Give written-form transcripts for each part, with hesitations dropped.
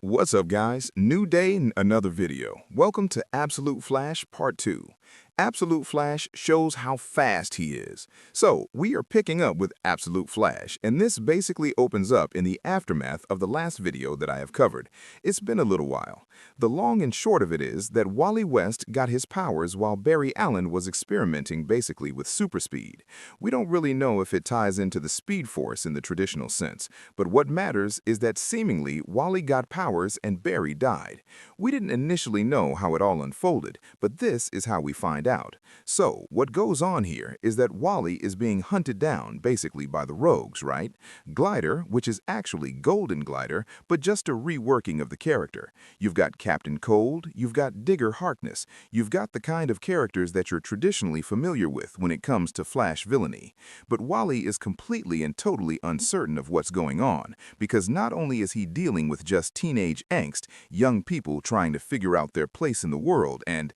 What's up, guys? New day and another video. Welcome to Absolute Flash Part 2. Absolute Flash shows how fast he is. So, we are picking up with Absolute Flash, and this basically opens up in the aftermath of the last video that I have covered. It's been a little while. The long and short of it is that Wally West got his powers while Barry Allen was experimenting basically with super speed. We don't really know if it ties into the Speed Force in the traditional sense, but what matters is that seemingly Wally got powers and Barry died. We didn't initially know how it all unfolded, but this is how we find out. So, what goes on here is that Wally is being hunted down basically by the rogues, right? Glider, which is actually Golden Glider, but just a reworking of the character. You've got Captain Cold, you've got Digger Harkness, you've got the kind of characters that you're traditionally familiar with when it comes to Flash villainy. But Wally is completely and totally uncertain of what's going on, because not only is he dealing with just teenage angst, young people trying to figure out their place in the world and,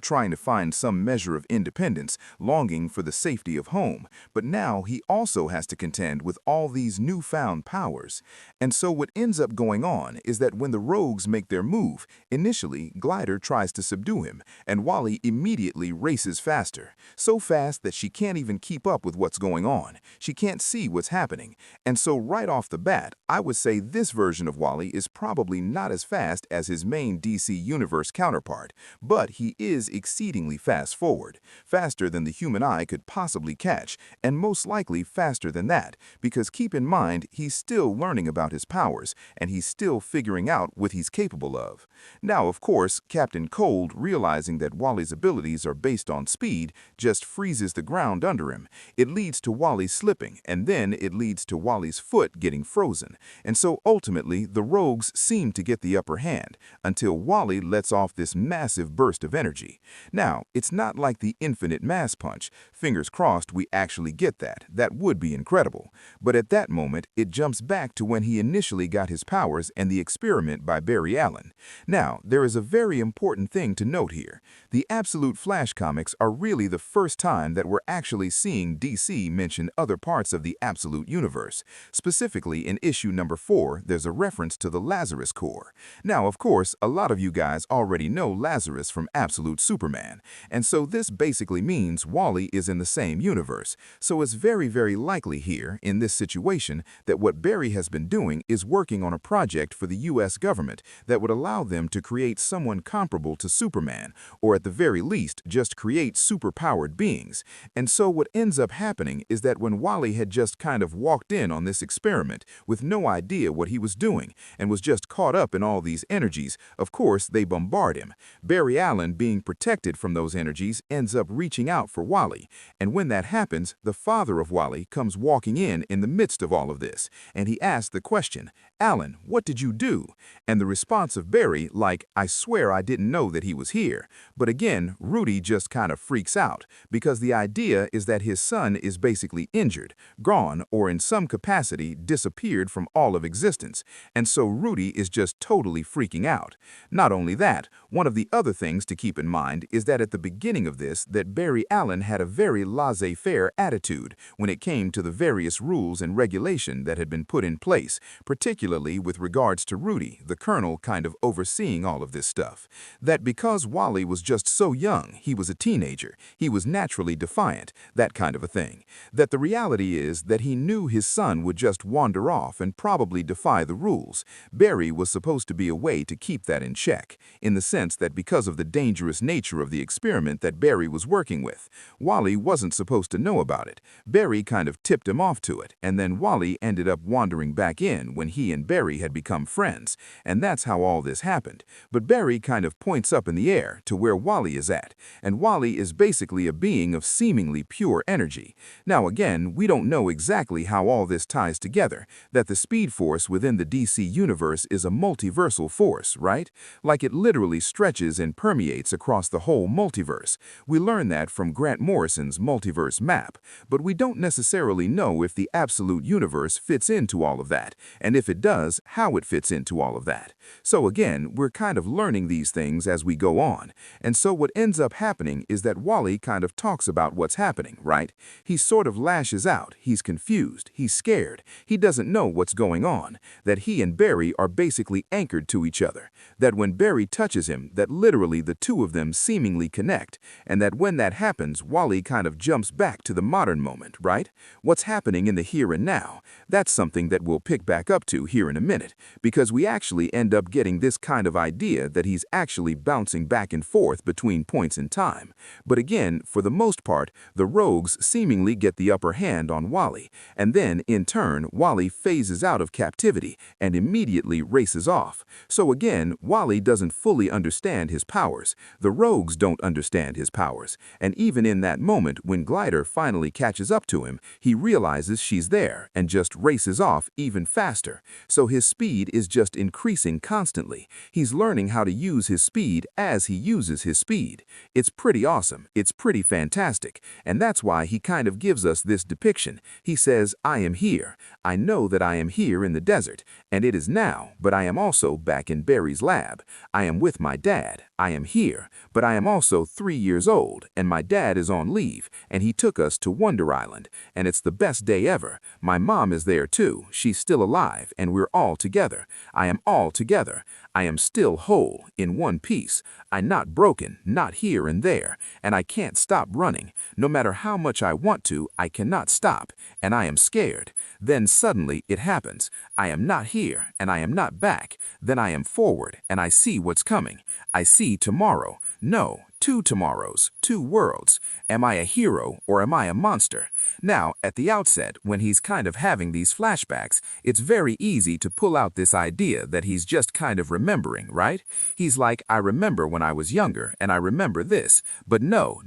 trying to find some measure of independence, longing for the safety of home, but now he also has to contend with all these newfound powers. And so what ends up going on is that when the rogues make their move, initially Glider tries to subdue him, and Wally immediately races faster, so fast that she can't even keep up with what's going on. She can't see what's happening. And so right off the bat, I would say this version of Wally is probably not as fast as his main DC Universe counterpart, but he is exceedingly fast forward, faster than the human eye could possibly catch, and most likely faster than that, because keep in mind, he's still learning about his powers, and he's still figuring out what he's capable of. Now, of course, Captain Cold, realizing that Wally's abilities are based on speed, just freezes the ground under him. It leads to Wally slipping, and then it leads to Wally's foot getting frozen. And so ultimately, the rogues seem to get the upper hand, until Wally lets off this massive burst of energy. Now, it's not like the infinite mass punch. Fingers crossed we actually get that. That would be incredible. But at that moment, it jumps back to when he initially got his powers and the experiment by Barry Allen. Now, there is a very important thing to note here. The Absolute Flash comics are really the first time that we're actually seeing DC mention other parts of the Absolute Universe. Specifically, in issue number 4, there's a reference to the Lazarus Corps. Now, of course, a lot of you guys already know Lazarus from Absolute Superman, and so this basically means Wally is in the same universe. So it's very likely here, in this situation, that what Barry has been doing is working on a project for the US government that would allow them to create someone comparable to Superman, or at the very least, just create superpowered beings. And so what ends up happening is that when Wally had just kind of walked in on this experiment with no idea what he was doing and was just caught up in all these energies, of course they bombard him. Barry Allen, being protected from those energies, ends up reaching out for Wally. And when that happens, the father of Wally comes walking in the midst of all of this, and he asks the question, "Allen, what did you do?" And the response of Barry, like, "I swear I didn't know that he was here." But again, Rudy just kind of freaks out, because the idea is that his son is basically injured, gone, or in some capacity disappeared from all of existence. And so Rudy is just totally freaking out. Not only that, one of the other things to keep in mind is that at the beginning of this, that Barry Allen had a very laissez-faire attitude when it came to the various rules and regulation that had been put in place, particularly with regards to Rudy, the colonel, kind of overseeing all of this stuff. That because Wally was just so young, he was a teenager, he was naturally defiant, that kind of a thing. That the reality is that he knew his son would just wander off and probably defy the rules. Barry was supposed to be a way to keep that in check, in the sense that because of the dangerous nature of the experiment that Barry was working with, Wally wasn't supposed to know about it. Barry kind of tipped him off to it, and then Wally ended up wandering back in when he and Barry had become friends, and that's how all this happened. But Barry kind of points up in the air to where Wally is at, and Wally is basically a being of seemingly pure energy. Now again, we don't know exactly how all this ties together, that the Speed Force within the DC Universe is a multiversal force, right? Like it literally stretches and permeates across the whole multiverse. multiverse. We learn that from Grant Morrison's multiverse map, but we don't necessarily know if the absolute universe fits into all of that, and if it does, how it fits into all of that. So again, we're kind of learning these things as we go on. And so what ends up happening is that Wally kind of talks about what's happening, right? He sort of lashes out, he's confused, he's scared, he doesn't know what's going on, that he and Barry are basically anchored to each other, that when Barry touches him, that literally the two of them seemingly connect, and that when that happens, Wally kind of jumps back to the modern moment, right? What's happening in the here and now, that's something that we'll pick back up to here in a minute, because we actually end up getting this kind of idea that he's actually bouncing back and forth between points in time. But again, for the most part, the rogues seemingly get the upper hand on Wally, and then, in turn, Wally phases out of captivity and immediately races off. So again, Wally doesn't fully understand his powers. The rogues don't understand his powers. And even in that moment, when Glider finally catches up to him, he realizes she's there and just races off even faster. So his speed is just increasing constantly. He's learning how to use his speed as he uses his speed. It's pretty awesome. It's pretty fantastic. And that's why he kind of gives us this depiction. He says, I am here. I know that I am here in the desert, and it is now, but I am also back in Barry's lab. I am with my dad. I am here, but I am also 3 years old, and my dad is on leave, and he took us to Wonder Island, and it's the best day ever. My mom is there too. She's still alive, and we're all together. I am all together. I am still whole, in one piece. I'm not broken, not here and there, and I can't stop running. No matter how much I want to, I cannot stop, and I am scared. Then suddenly it happens. I am not here, and I am not back. Then I am forward, and I see what's coming. I see tomorrow. No, 2 tomorrows, 2 worlds. Am I a hero or am I a monster? Now, at the outset, when he's kind of having these flashbacks, it's very easy to pull out this idea that he's just kind of remembering, right? He's like, I remember when I was younger and I remember this. But no.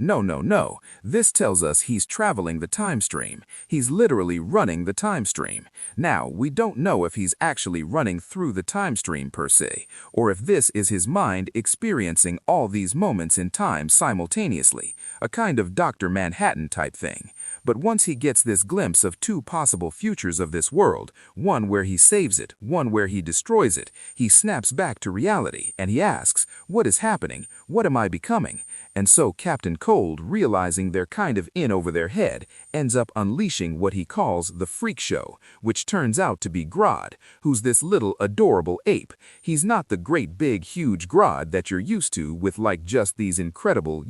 This tells us he's traveling the time stream. He's literally running the time stream. Now, we don't know if he's actually running through the time stream per se, or if this is his mind experiencing all these moments in time simultaneously, a kind of Dr. Manhattan type thing. But once he gets this glimpse of 2 possible futures of this world, one where he saves it, one where he destroys it, he snaps back to reality and he asks, what is happening? What am I becoming? And so Captain Cold, realizing they're kind of in over their head, ends up unleashing what he calls the freak show, which turns out to be Grodd, who's this little adorable ape. He's not the great big huge Grodd that you're used to with like just these incredible,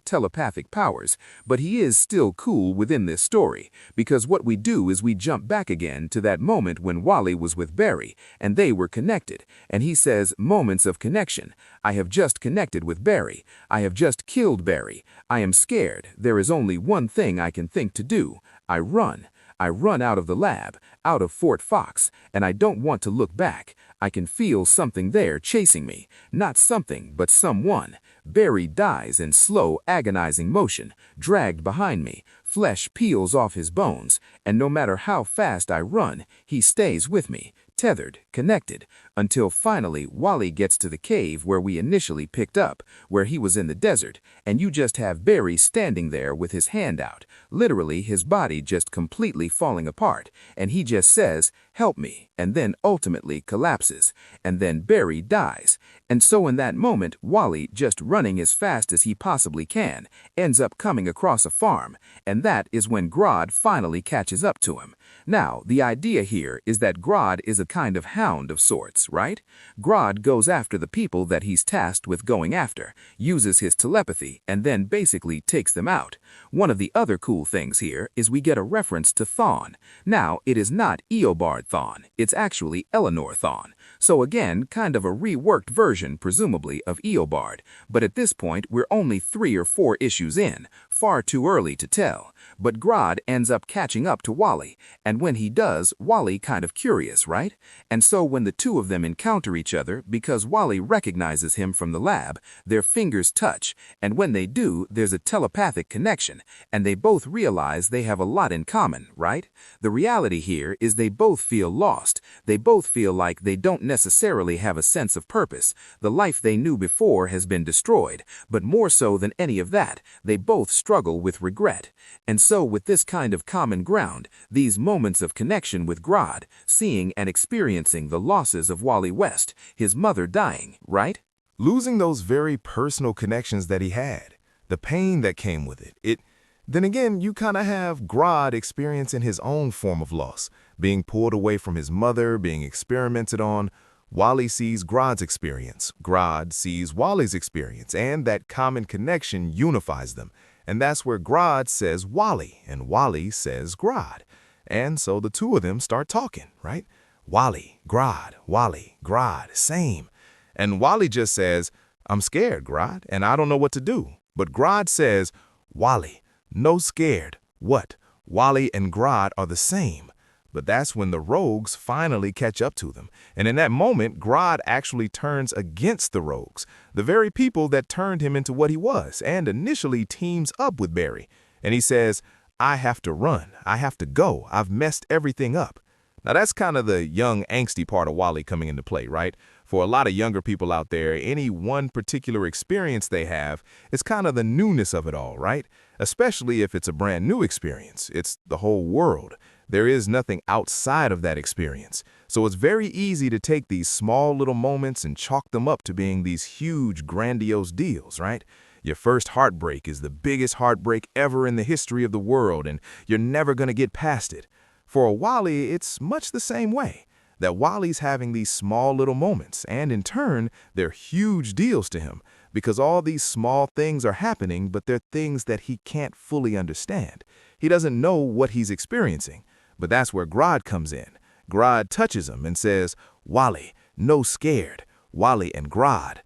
telepathic powers, but he is still cool within this story, because what we do is we jump back again to that moment when Wally was with Barry, and they were connected, and he says, moments of connection. I have just connected with Barry. I have just killed Barry. I am scared. There is only one thing I can think to do. I run. I run out of the lab, out of Fort Fox, and I don't want to look back. I can feel something there chasing me. Not something, but someone. Barry dies in slow, agonizing motion, dragged behind me. Flesh peels off his bones, and no matter how fast I run, he stays with me, tethered, connected, until finally Wally gets to the cave where we initially picked up, where he was in the desert, and you just have Barry standing there with his hand out, literally his body just completely falling apart, and he just says, help me, and then ultimately collapses, and then Barry dies. And so in that moment, Wally, just running as fast as he possibly can, ends up coming across a farm, and that is when Grodd finally catches up to him. Now, the idea here is that Grodd is a kind of hound of sorts, right? Grodd goes after the people that he's tasked with going after, uses his telepathy, and then basically takes them out. One of the other cool things here is we get a reference to Thawne. Now, it is not Eobard Thawne, it's actually Eleanor Thawne. So again, kind of a reworked version, presumably, of Eobard. But at this point, we're only 3 or 4 issues in, far too early to tell. but Grodd ends up catching up to Wally, and when he does, Wally kind of curious, right? And so when the two of them encounter each other, because Wally recognizes him from the lab, their fingers touch, and when they do, there's a telepathic connection, and they both realize they have a lot in common, right? The reality here is they both feel lost. They both feel like they don't necessarily have a sense of purpose. The life they knew before has been destroyed, but more so than any of that, they both struggle with regret. And so with this kind of common ground, these moments of connection with Grodd, seeing and experiencing the losses of Wally West, his mother dying, right? Losing those very personal connections that he had, the pain that came with it. Then again, you kind of have Grodd experiencing his own form of loss, being pulled away from his mother, being experimented on. Wally sees Grodd's experience, Grodd sees Wally's experience, and that common connection unifies them. And that's where Grodd says Wally, and Wally says Grodd. And so the two of them start talking, right? Wally, Grodd, same. And Wally just says, I'm scared, Grodd, and I don't know what to do. But Grodd says, Wally, no scared. What? Wally and Grodd are the same. But that's when the rogues finally catch up to them. And in that moment, Grodd actually turns against the rogues, the very people that turned him into what he was, and initially teams up with Barry. And he says, I have to run. I have to go. I've messed everything up. Now that's kind of the young, angsty part of Wally coming into play, right? For a lot of younger people out there, any one particular experience they have is kind of the newness of it all, right? Especially if it's a brand new experience. It's the whole world. There is nothing outside of that experience. So it's very easy to take these small little moments and chalk them up to being these huge, grandiose deals, right? Your first heartbreak is the biggest heartbreak ever in the history of the world, and you're never going to get past it. For a Wally, it's much the same way, that Wally's having these small little moments, and in turn, they're huge deals to him, because all these small things are happening, but they're things that he can't fully understand. He doesn't know what he's experiencing, but that's where Grodd comes in. Grodd touches him and says, Wally, no scared. Wally and Grodd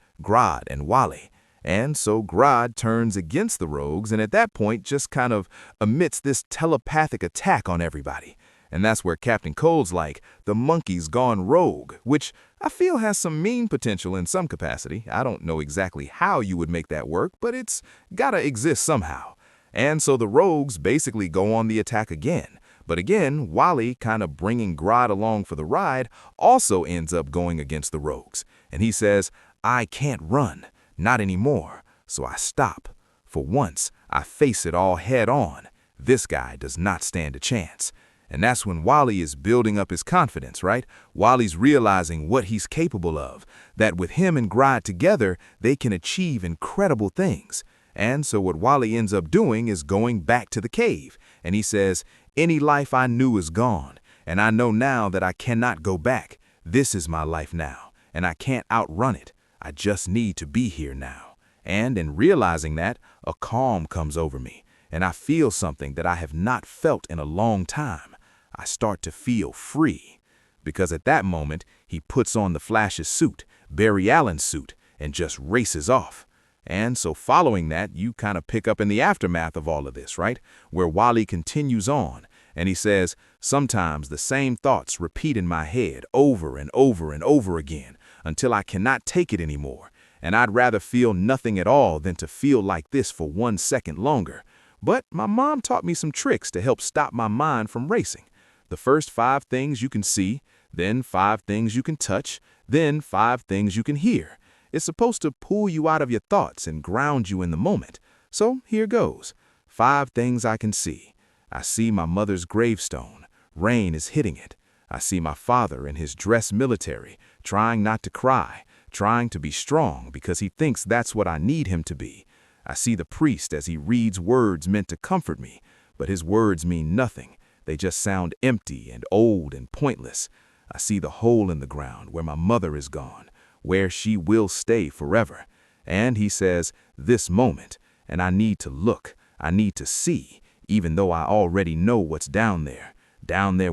and Wally. And so Grodd turns against the rogues, and at that point just kind of emits this telepathic attack on everybody. And that's where Captain Cold's like, the monkey's gone rogue, which I feel has some mean potential in some capacity. I don't know exactly how you would make that work, but it's gotta exist somehow. And so the rogues basically go on the attack again. But again, Wally, kind of bringing Grodd along for the ride, also ends up going against the rogues. And he says, I can't run, not anymore, so I stop. For once, I face it all head on. This guy does not stand a chance. And that's when Wally is building up his confidence, right? Wally's realizing what he's capable of, that with him and Grodd together, they can achieve incredible things. And so what Wally ends up doing is going back to the cave. And he says, any life I knew is gone, and I know now that I cannot go back. This is my life now, and I can't outrun it. I just need to be here now. And in realizing that, a calm comes over me, and I feel something that I have not felt in a long time. I start to feel free. Because at that moment, he puts on the Flash's suit, Barry Allen's suit, and just races off. And so following that, you kind of pick up in the aftermath of all of this, right? Where Wally continues on, and he says, sometimes the same thoughts repeat in my head over and over and over again until I cannot take it anymore. And I'd rather feel nothing at all than to feel like this for 1 second longer. But my mom taught me some tricks to help stop my mind from racing. The first 5 things you can see, then 5 things you can touch, then 5 things you can hear. It's supposed to pull you out of your thoughts and ground you in the moment. So here goes. 5 things I can see. I see my mother's gravestone. Rain is hitting it. I see my father in his dress military, trying not to cry, trying to be strong because he thinks that's what I need him to be. I see the priest as he reads words meant to comfort me, but his words mean nothing. They just sound empty and old and pointless. I see the hole in the ground where my mother is gone, where she will stay forever. And he says, this moment, and I need to look, I need to see, even though I already know what's down there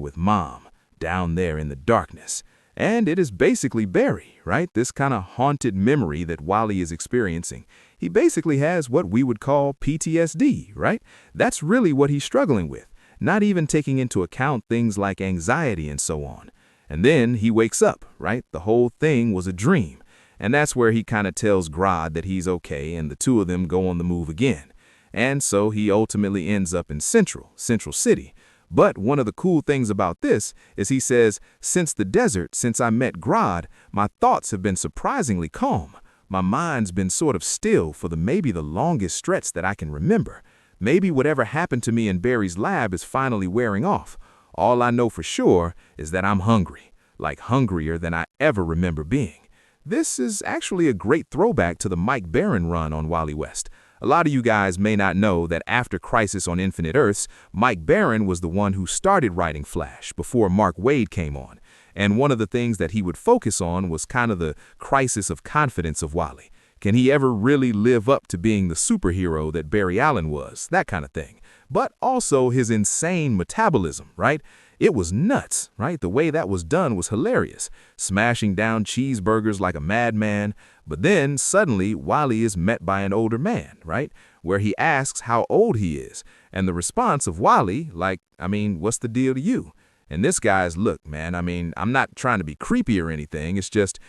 with Mom, down there in the darkness. And it is basically Barry, right? This kind of haunted memory that Wally is experiencing. He basically has what we would call PTSD, right? That's really what he's struggling with, not even taking into account things like anxiety and so on. And then he wakes up, right? The whole thing was a dream. And that's where he kind of tells Grodd that he's okay, and the two of them go on the move again. And so he ultimately ends up in Central City. But one of the cool things about this is he says, since the desert, since I met Grodd, my thoughts have been surprisingly calm. My mind's been sort of still for maybe the longest stretch that I can remember. Maybe whatever happened to me in Barry's lab is finally wearing off. All I know for sure is that I'm hungry, like hungrier than I ever remember being. This is actually a great throwback to the Mike Baron run on Wally West. A lot of you guys may not know that after Crisis on Infinite Earths, Mike Baron was the one who started writing Flash before Mark Waid came on. And one of the things that he would focus on was kind of the crisis of confidence of Wally. Can he ever really live up to being the superhero that Barry Allen was? That kind of thing. But also his insane metabolism, right? It was nuts, right? The way that was done was hilarious, smashing down cheeseburgers like a madman. But then suddenly Wally is met by an older man, right? Where he asks how old he is. And the response of Wally, like, what's the deal to you? And this guy's, look, man, I'm not trying to be creepy or anything. It's just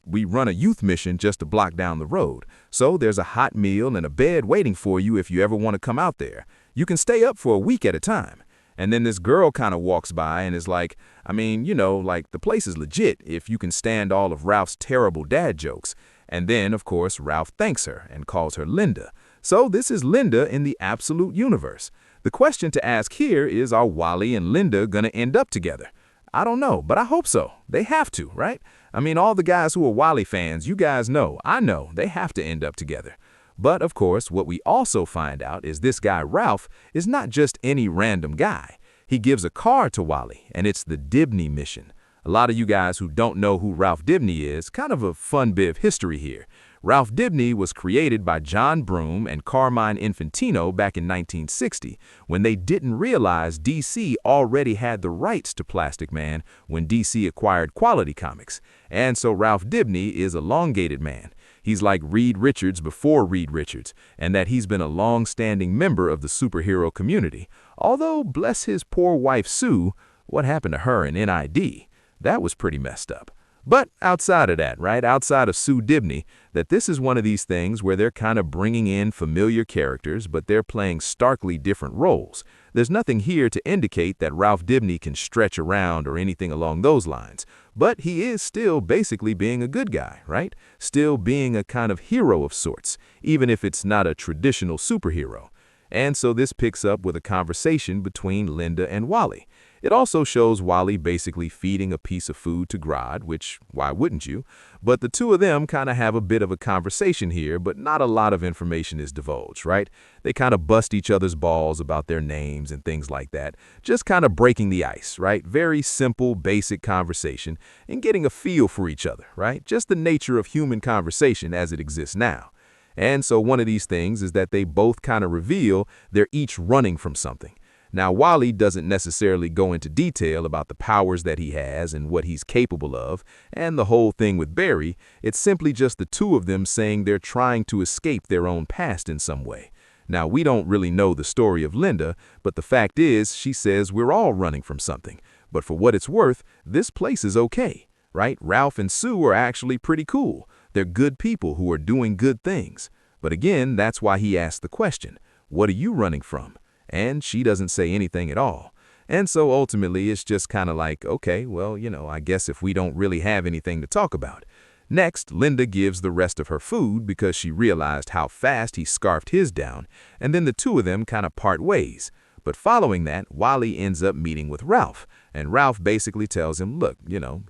we run a youth mission just a block down the road. So there's a hot meal and a bed waiting for you if you ever want to come out there. You can stay up for a week at a time. And then this girl kind of walks by and is like, like the place is legit if you can stand all of Ralph's terrible dad jokes. And then, of course, Ralph thanks her and calls her Linda. So this is Linda in the absolute universe. The question to ask here is, are Wally and Linda gonna end up together? I don't know, but I hope so. They have to, right? All the guys who are Wally fans, you guys know, I know, they have to end up together. But, of course, what we also find out is this guy Ralph is not just any random guy. He gives a car to Wally, and it's the Dibny mission. A lot of you guys who don't know who Ralph Dibny is, kind of a fun bit of history here. Ralph Dibny was created by John Broome and Carmine Infantino back in 1960 when they didn't realize DC already had the rights to Plastic Man when DC acquired Quality Comics. And so Ralph Dibny is elongated man. He's like Reed Richards before Reed Richards, and that he's been a long-standing member of the superhero community. Although, bless his poor wife Sue, what happened to her in NID? That was pretty messed up. But outside of that, right, outside of Sue Dibny, that this is one of these things where they're kind of bringing in familiar characters, but they're playing starkly different roles. There's nothing here to indicate that Ralph Dibny can stretch around or anything along those lines. But he is still basically being a good guy, right? Still being a kind of hero of sorts, even if it's not a traditional superhero. And so this picks up with a conversation between Linda and Wally. It also shows Wally basically feeding a piece of food to Grodd, which, why wouldn't you? But the two of them kind of have a bit of a conversation here, but not a lot of information is divulged, right? They kind of bust each other's balls about their names and things like that, just kind of breaking the ice, right? Very simple, basic conversation and getting a feel for each other, right? Just the nature of human conversation as it exists now. And so one of these things is that they both kind of reveal they're each running from something. Now, Wally doesn't necessarily go into detail about the powers that he has and what he's capable of, and the whole thing with Barry. It's simply just the two of them saying they're trying to escape their own past in some way. Now, we don't really know the story of Linda, but the fact is, she says we're all running from something. But for what it's worth, this place is okay, right? Ralph and Sue are actually pretty cool. They're good people who are doing good things. But again, that's why he asked the question, what are you running from? And she doesn't say anything at all. And so ultimately it's just kind of like, okay, well, I guess if we don't really have anything to talk about. Next, Linda gives the rest of her food because she realized how fast he scarfed his down, and then the two of them kind of part ways. But following that, Wally ends up meeting with Ralph, and Ralph basically tells him, look,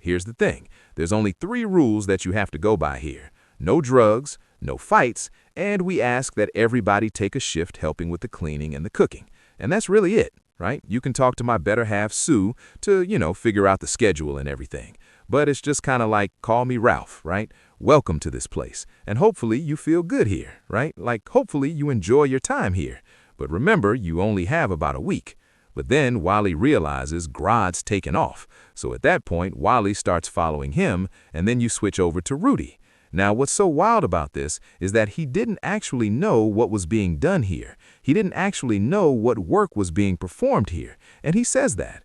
here's the thing. There's only 3 rules that you have to go by here. No drugs, no fights, and we ask that everybody take a shift helping with the cleaning and the cooking. And that's really it, right? You can talk to my better half, Sue, to, figure out the schedule and everything. But it's just kind of like, call me Ralph, right? Welcome to this place. And hopefully you feel good here, right? Like, hopefully you enjoy your time here. But remember, you only have about a week. But then Wally realizes Grodd's taken off. So at that point, Wally starts following him, and then you switch over to Rudy. Now, what's so wild about this is that he didn't actually know what was being done here. He didn't actually know what work was being performed here. And he says that,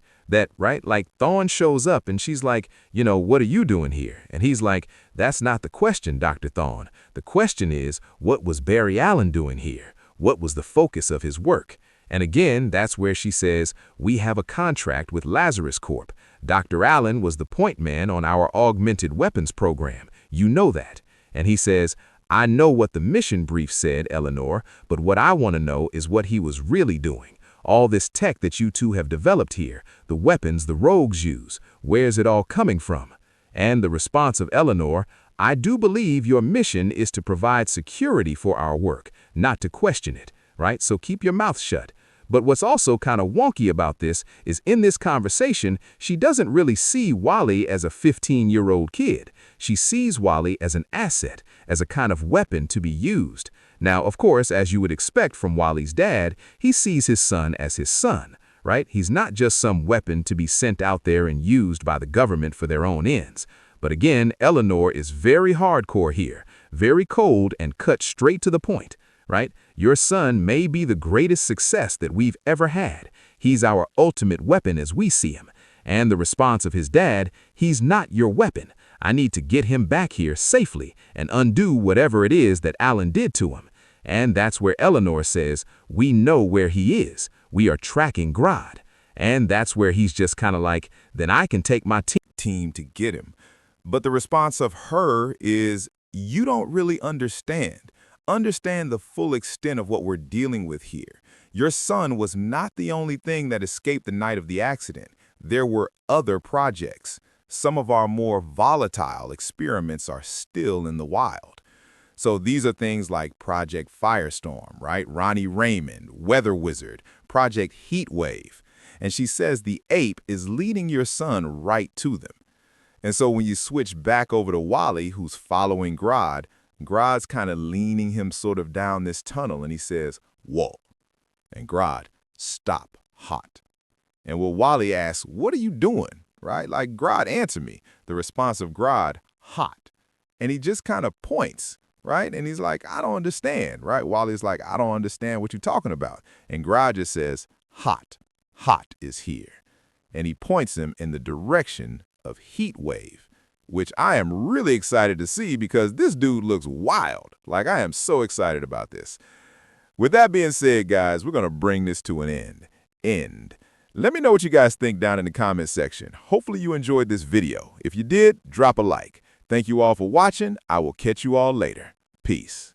right, like Thawne shows up and she's like, what are you doing here? And he's like, that's not the question, Dr. Thawne. The question is, what was Barry Allen doing here? What was the focus of his work? And again, that's where she says, we have a contract with Lazarus Corp. Dr. Allen was the point man on our augmented weapons program. You know that. And he says, I know what the mission brief said, Eleanor, but what I want to know is what he was really doing. All this tech that you two have developed here, the weapons the rogues use, where's it all coming from? And the response of Eleanor, I do believe your mission is to provide security for our work, not to question it, right? So keep your mouth shut. But what's also kind of wonky about this is in this conversation, she doesn't really see Wally as a 15-year-old kid. She sees Wally as an asset, as a kind of weapon to be used. Now, of course, as you would expect from Wally's dad, he sees his son as his son, right? He's not just some weapon to be sent out there and used by the government for their own ends. But again, Eleanor is very hardcore here, very cold and cut straight to the point. Right? Your son may be the greatest success that we've ever had. He's our ultimate weapon as we see him. And the response of his dad, he's not your weapon. I need to get him back here safely and undo whatever it is that Allen did to him. And that's where Eleanor says, we know where he is. We are tracking Grodd. And that's where he's just kind of like, then I can take my team to get him. But the response of her is, you don't really understand the full extent of what we're dealing with here. Your son was not the only thing that escaped the night of the accident. There were other projects. Some of our more volatile experiments are still in the wild. So these are things like Project Firestorm, right? Ronnie Raymond, Weather Wizard, Project Heatwave. And she says the ape is leading your son right to them. And so when you switch back over to Wally, who's following Grodd's kind of leaning him sort of down this tunnel, and he says, whoa. And Grodd, stop, hot. And well, Wally asks, what are you doing? Right? Like, Grodd, answer me. The response of Grodd, hot. And he just kind of points, right? And he's like, I don't understand, right? Wally's like, I don't understand what you're talking about. And Grodd just says, hot is here. And he points him in the direction of Heatwave, which I am really excited to see because this dude looks wild. Like, I am so excited about this. With that being said, guys, we're going to bring this to an end. Let me know what you guys think down in the comment section. Hopefully you enjoyed this video. If you did, drop a like. Thank you all for watching. I will catch you all later. Peace.